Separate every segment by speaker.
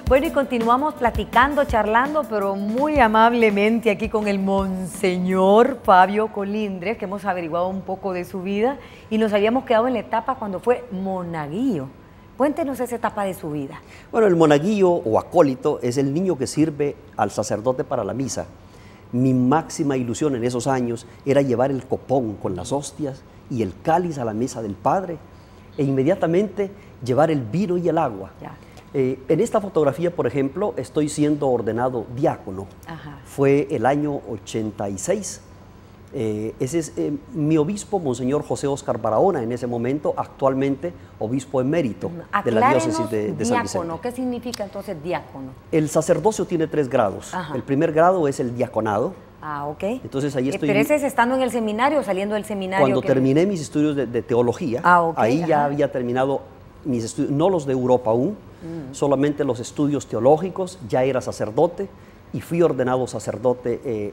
Speaker 1: Bueno, y continuamos platicando, charlando, pero muy amablemente aquí con el Monseñor Fabio Colindres, que hemos averiguado un poco de su vida y nos habíamos quedado en la etapa cuando fue monaguillo. Cuéntenos esa etapa de su vida.
Speaker 2: Bueno, el monaguillo o acólito es el niño que sirve al sacerdote para la misa. Mi máxima ilusión en esos años era llevar el copón con las hostias y el cáliz a la mesa del Padre e inmediatamente llevar el vino y el agua. En esta fotografía, por ejemplo, estoy siendo ordenado diácono.
Speaker 1: Ajá.
Speaker 2: Fue el año 86. Ese es mi obispo, Monseñor José Óscar Barahona, en ese momento, actualmente obispo emérito de la diócesis de San Vicente.
Speaker 1: ¿Qué significa entonces diácono?
Speaker 2: El sacerdocio tiene 3 grados.
Speaker 1: Ajá.
Speaker 2: El primer grado es el diaconado.
Speaker 1: Ah, ok.
Speaker 2: Entonces ahí estoy.
Speaker 1: ¿Pero ese es estando en el seminario o saliendo del seminario?
Speaker 2: Cuando terminé mis estudios de teología,
Speaker 1: okay,
Speaker 2: ahí ya había terminado mis estudios, no los de Europa aún, solamente los estudios teológicos, ya era sacerdote y fui ordenado sacerdote,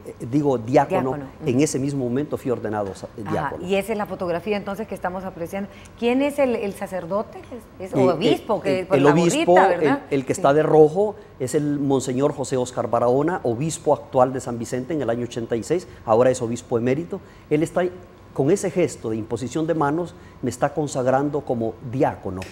Speaker 2: diácono. En ese mismo momento fui ordenado diácono.
Speaker 1: Y esa es la fotografía entonces que estamos apreciando. ¿Quién es el sacerdote? ¿Es obispo?
Speaker 2: El obispo, el que está de rojo, es el Monseñor José Óscar Barahona, obispo actual de San Vicente en el año 86, ahora es obispo emérito. Él está, con ese gesto de imposición de manos, me está consagrando como diácono.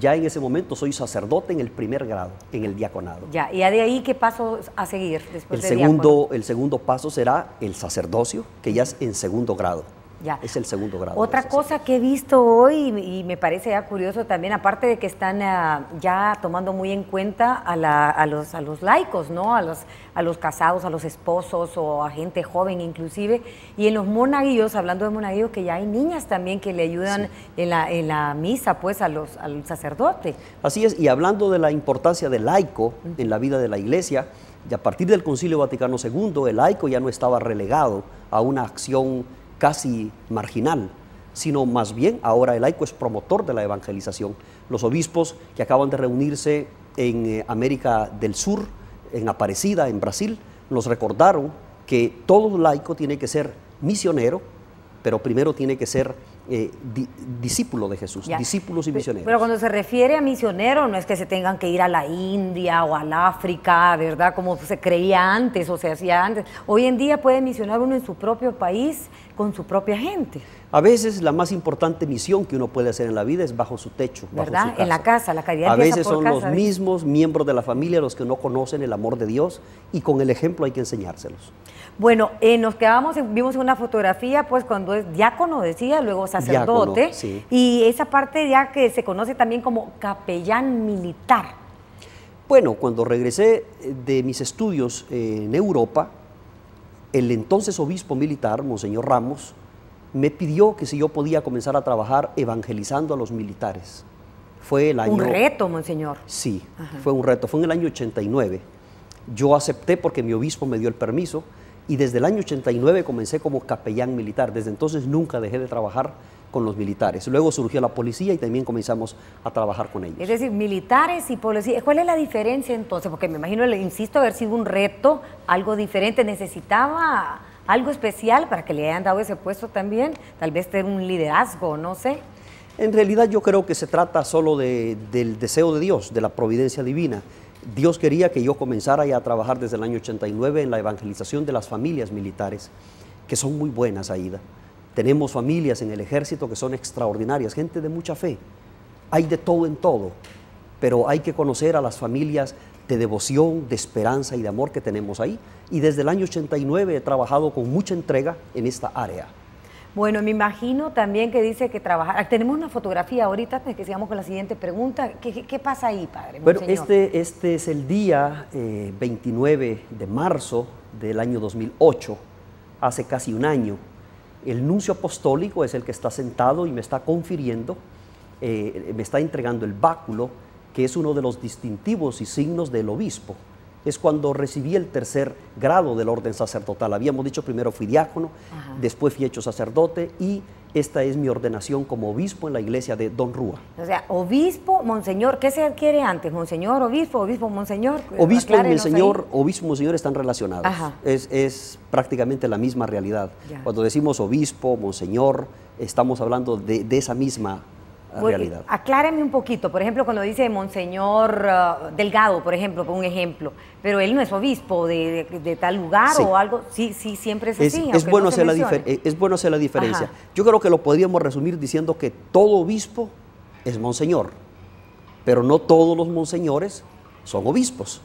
Speaker 2: Ya en ese momento soy sacerdote en el primer grado, en el diaconado.
Speaker 1: Ya, y de ahí, ¿qué paso a seguir después de
Speaker 2: el segundo paso será el sacerdocio, que ya es en segundo grado.
Speaker 1: Ya.
Speaker 2: Es el segundo grado.
Speaker 1: Otra cosa que he visto hoy y me parece ya curioso también, aparte de que están ya tomando muy en cuenta a los laicos, ¿no? A los casados, a los esposos o a gente joven inclusive, y en los monaguillos, hablando de monaguillos, que ya hay niñas también que le ayudan en la misa, pues, al sacerdote.
Speaker 2: Así es, y hablando de la importancia del laico en la vida de la Iglesia, y a partir del Concilio Vaticano II, el laico ya no estaba relegado a una acción casi marginal, sino más bien ahora el laico es promotor de la evangelización. Los obispos que acaban de reunirse en América del Sur, en Aparecida, en Brasil, nos recordaron que todo laico tiene que ser misionero, pero primero tiene que ser discípulo de Jesús, discípulos y misioneros.
Speaker 1: Pero cuando se refiere a misionero, no es que se tengan que ir a la India o al África, ¿verdad? Como se creía antes o se hacía antes. Hoy en día puede misionar uno en su propio país con su propia gente.
Speaker 2: A veces la más importante misión que uno puede hacer en la vida es bajo su techo,
Speaker 1: ¿verdad?
Speaker 2: Bajo su casa.
Speaker 1: En la casa, la caridad.
Speaker 2: A veces son los mismos miembros de la familia los que no conocen el amor de Dios y con el ejemplo hay que enseñárselos.
Speaker 1: Bueno, nos quedamos, vimos una fotografía, pues cuando es diácono, decía, luego sacerdote,
Speaker 2: diácono, sí.
Speaker 1: Y esa parte ya que se conoce también como capellán militar.
Speaker 2: Bueno, cuando regresé de mis estudios en Europa, el entonces obispo militar, Monseñor Ramos, me pidió que si yo podía comenzar a trabajar evangelizando a los militares. Fue el año...
Speaker 1: Un reto, Monseñor.
Speaker 2: Sí, fue un reto, fue en el año 89. Yo acepté porque mi obispo me dio el permiso y desde el año 89 comencé como capellán militar. Desde entonces nunca dejé de trabajar con los militares. Luego surgió la policía y también comenzamos a trabajar con ellos.
Speaker 1: Es decir, militares y policía. ¿Cuál es la diferencia entonces? Porque me imagino, le insisto, haber sido un reto, algo diferente. ¿Necesitaba algo especial para que le hayan dado ese puesto también? Tal vez tener un liderazgo, no sé.
Speaker 2: En realidad yo creo que se trata solo del deseo de Dios, de la providencia divina. Dios quería que yo comenzara ya a trabajar desde el año 89 en la evangelización de las familias militares, que son muy buenas, Aida. Tenemos familias en el ejército que son extraordinarias, gente de mucha fe. Hay de todo en todo, pero hay que conocer a las familias de devoción, de esperanza y de amor que tenemos ahí. Y desde el año 89 he trabajado con mucha entrega en esta área.
Speaker 1: Bueno, me imagino también que dice que trabajar... Tenemos una fotografía ahorita, antes de que sigamos con la siguiente pregunta. ¿Qué pasa ahí, padre?
Speaker 2: Bueno, este es el día 29 de marzo del año 2008, hace casi un año. El nuncio apostólico es el que está sentado y me está confiriendo, me está entregando el báculo, que es uno de los distintivos y signos del obispo. Es cuando recibí el tercer grado del orden sacerdotal. Habíamos dicho, primero fui diácono, después fui hecho sacerdote y esta es mi ordenación como obispo en la iglesia de Don Rúa. O sea,
Speaker 1: obispo, monseñor, ¿qué se adquiere antes? ¿Monseñor, obispo, monseñor?
Speaker 2: Obispo y monseñor están relacionados. Es prácticamente la misma realidad. Ya. Cuando decimos obispo, monseñor, estamos hablando de esa misma realidad.
Speaker 1: Acláreme un poquito, por ejemplo, cuando dice Monseñor Delgado, por ejemplo, por un ejemplo, pero él no es obispo de tal lugar o algo, sí, siempre es así.
Speaker 2: Es bueno hacer la diferencia. Ajá. Yo creo que lo podríamos resumir diciendo que todo obispo es monseñor, pero no todos los monseñores son obispos.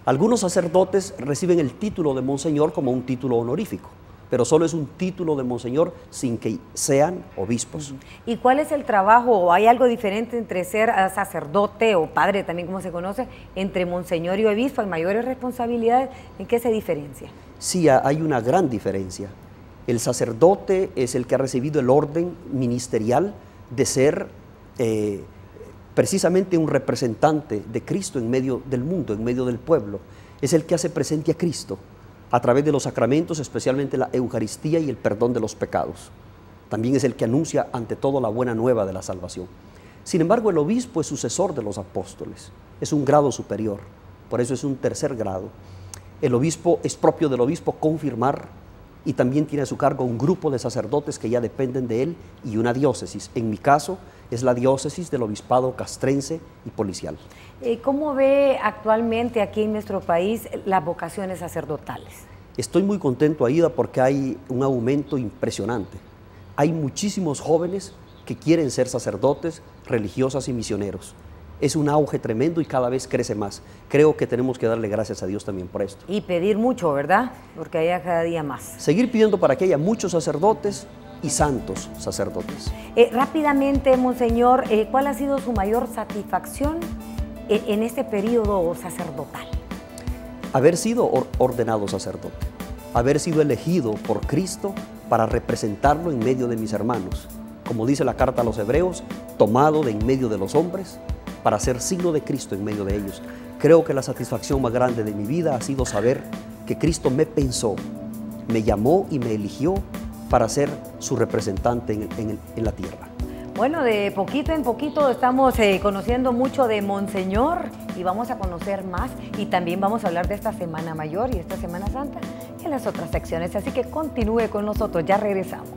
Speaker 2: Algunos sacerdotes reciben el título de monseñor como un título honorífico, pero solo es un título de monseñor sin que sean obispos.
Speaker 1: ¿Y cuál es el trabajo, o hay algo diferente entre ser sacerdote o padre, también como se conoce, entre monseñor y obispo? ¿Hay mayores responsabilidades? ¿En qué se diferencia?
Speaker 2: Sí, hay una gran diferencia. El sacerdote es el que ha recibido el orden ministerial de ser precisamente un representante de Cristo en medio del mundo, en medio del pueblo. Es el que hace presente a Cristo a través de los sacramentos, especialmente la Eucaristía y el perdón de los pecados. También es el que anuncia ante todo la buena nueva de la salvación. Sin embargo, el obispo es sucesor de los apóstoles, es un grado superior, por eso es un tercer grado. El obispo es propio del obispo confirmar y también tiene a su cargo un grupo de sacerdotes que ya dependen de él y una diócesis. En mi caso es la diócesis del obispado castrense y policial.
Speaker 1: ¿Cómo ve actualmente aquí en nuestro país las vocaciones sacerdotales?
Speaker 2: Estoy muy contento, Aida, porque hay un aumento impresionante. Hay muchísimos jóvenes que quieren ser sacerdotes, religiosas y misioneros. Es un auge tremendo y cada vez crece más. Creo que tenemos que darle gracias a Dios también por esto.
Speaker 1: Y pedir mucho, ¿verdad? Porque haya cada día más.
Speaker 2: Seguir pidiendo para que haya muchos sacerdotes y santos sacerdotes.
Speaker 1: Rápidamente, Monseñor, ¿cuál ha sido su mayor satisfacción en este periodo sacerdotal?
Speaker 2: Haber sido ordenado sacerdote, haber sido elegido por Cristo para representarlo en medio de mis hermanos. Como dice la carta a los Hebreos, tomado de en medio de los hombres, para ser signo de Cristo en medio de ellos. Creo que la satisfacción más grande de mi vida ha sido saber que Cristo me pensó, me llamó y me eligió para ser su representante en la tierra.
Speaker 1: Bueno, de poquito en poquito estamos conociendo mucho de Monseñor y vamos a conocer más, y también vamos a hablar de esta Semana Mayor y esta Semana Santa en las otras secciones, así que continúe con nosotros, ya regresamos.